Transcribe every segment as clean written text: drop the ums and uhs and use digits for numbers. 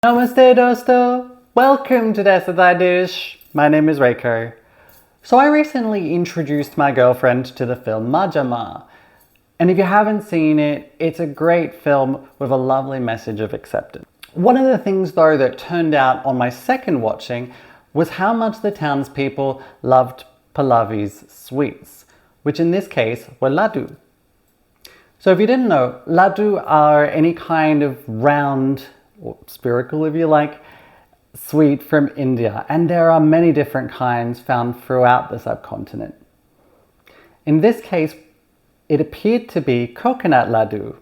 Namaste Dosto! Welcome to Desified. My name is Reiko. So I recently introduced my girlfriend to the film Maja. And if you haven't seen it, it's a great film with a lovely message of acceptance. One of the things though that turned out on my second watching was how much the townspeople loved Pallavi's sweets, which in this case were Ladoo. So if you didn't know, Ladoo are any kind of round, or spherical if you like, sweet from India, and there are many different kinds found throughout the subcontinent. In this case, it appeared to be coconut ladoo,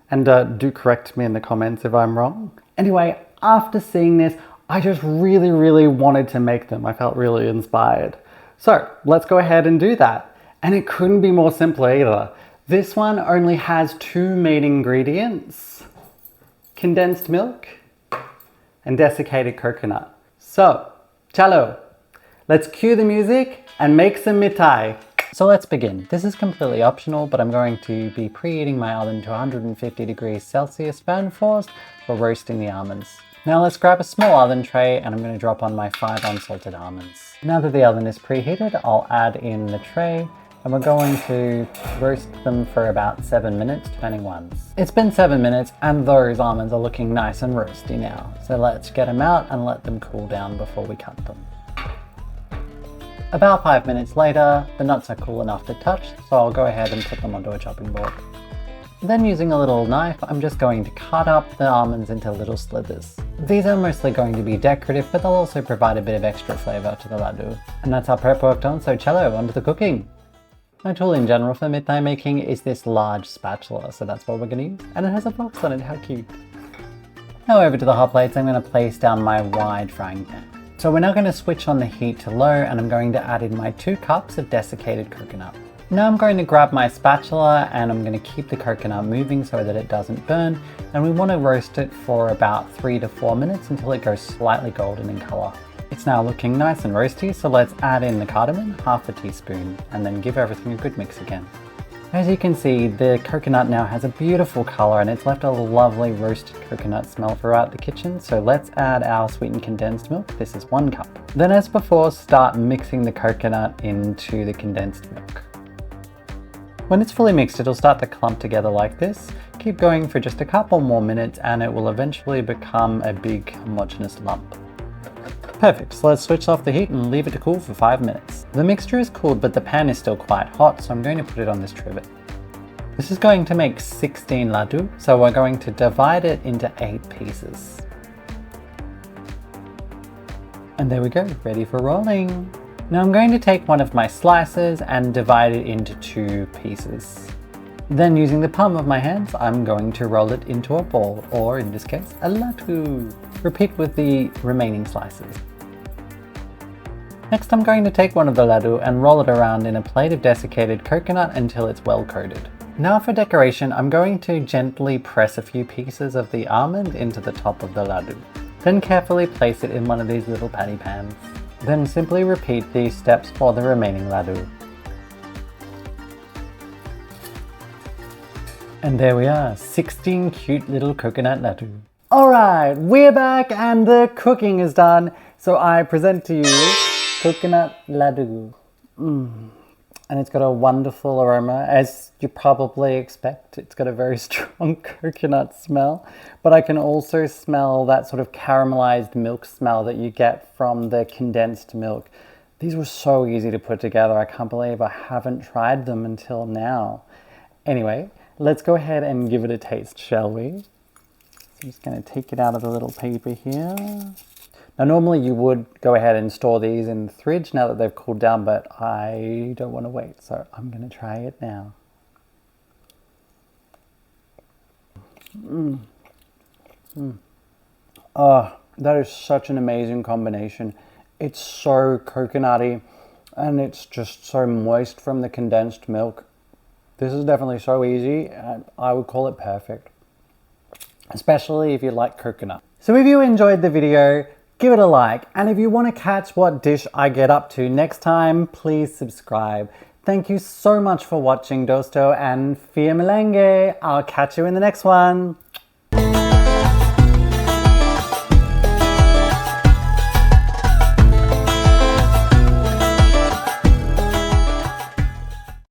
and do correct me in the comments if I'm wrong. Anyway, after seeing this, I just really wanted to make them. I felt really inspired. So let's go ahead and do that. And it couldn't be more simple either. This one only has two main ingredients: condensed milk and desiccated coconut. So, chalo, let's cue the music and make some mithai. So let's begin. This is completely optional, but I'm going to be preheating my oven to 150 degrees Celsius fan force for roasting the almonds. Now let's grab a small oven tray and I'm going to drop on my 5 unsalted almonds. Now that the oven is preheated, I'll add in the tray and we're going to roast them for about 7 minutes, turning once. It's been 7 minutes and those almonds are looking nice and roasty now. So let's get them out and let them cool down before we cut them. About 5 minutes later, the nuts are cool enough to touch, so I'll go ahead and put them onto a chopping board. Then using a little knife, I'm just going to cut up the almonds into little slithers. These are mostly going to be decorative, but they'll also provide a bit of extra flavour to the ladoo. And that's our prep work done, so cello, onto the cooking! My tool in general for mithai making is this large spatula, so that's what we're going to use. And it has a box on it, how cute! Now over to the hot plates, I'm going to place down my wide frying pan. So we're now going to switch on the heat to low and I'm going to add in my 2 cups of desiccated coconut. Now I'm going to grab my spatula and I'm going to keep the coconut moving so that it doesn't burn, and we want to roast it for about 3 to 4 minutes until it goes slightly golden in colour. It's now looking nice and roasty, so let's add in the cardamom, half a teaspoon, and then give everything a good mix again. As you can see, the coconut now has a beautiful colour and it's left a lovely roasted coconut smell throughout the kitchen, so let's add our sweetened condensed milk. This is 1 cup. Then as before, start mixing the coconut into the condensed milk. When it's fully mixed, it'll start to clump together like this. Keep going for just a couple more minutes and it will eventually become a big homogeneous lump. Perfect, so let's switch off the heat and leave it to cool for 5 minutes. The mixture is cooled, but the pan is still quite hot, so I'm going to put it on this trivet. This is going to make 16 ladoo, so we're going to divide it into 8 pieces. And there we go, ready for rolling. Now I'm going to take one of my slices and divide it into 2 pieces. Then using the palm of my hands, I'm going to roll it into a ball, or in this case, a ladoo. Repeat with the remaining slices. Next, I'm going to take one of the ladoo and roll it around in a plate of desiccated coconut until it's well coated. Now for decoration, I'm going to gently press a few pieces of the almond into the top of the ladoo. Then carefully place it in one of these little patty pans. Then simply repeat these steps for the remaining ladoo. And there we are, 16 cute little coconut ladoo. Alright, we're back and the cooking is done. So I present to you coconut ladoo. And it's got a wonderful aroma, as you probably expect. It's got a very strong coconut smell, but I can also smell that sort of caramelized milk smell that you get from the condensed milk. These were so easy to put together. I can't believe I haven't tried them until now. Anyway, let's go ahead and give it a taste, shall we? I'm just going to take it out of the little paper here. Now normally you would go ahead and store these in the fridge now that they've cooled down, but I don't want to wait, so I'm going to try it now. Oh, that is such an amazing combination. It's so coconutty and it's just so moist from the condensed milk. This is definitely so easy and I would call it perfect, especially if you like coconut. So if you enjoyed the video, give it a like, and if you want to catch what dish I get up to next time, please subscribe. Thank you so much for watching, Dosto, and Fia Melange. I'll catch you in the next one.